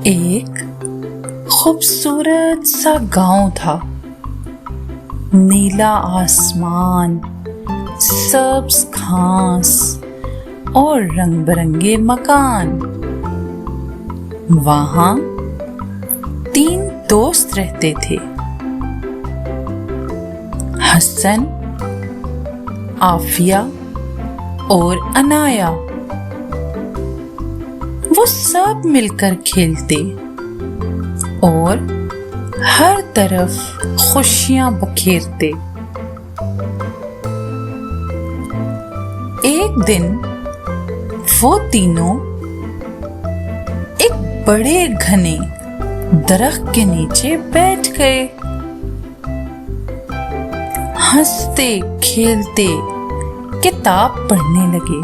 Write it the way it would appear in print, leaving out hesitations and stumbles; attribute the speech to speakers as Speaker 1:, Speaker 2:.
Speaker 1: एक खूबसूरत सा गांव था। नीला आसमान, सब्ज घास और रंग बिरंगे मकान। वहां 3 दोस्त रहते थे, हसन, आफिया और अनाया। वो सब मिलकर खेलते और हर तरफ खुशियां बखेरते। एक दिन वो तीनों एक बड़े घने दरख्त के नीचे बैठ गए। हंसते खेलते किताब पढ़ने लगे।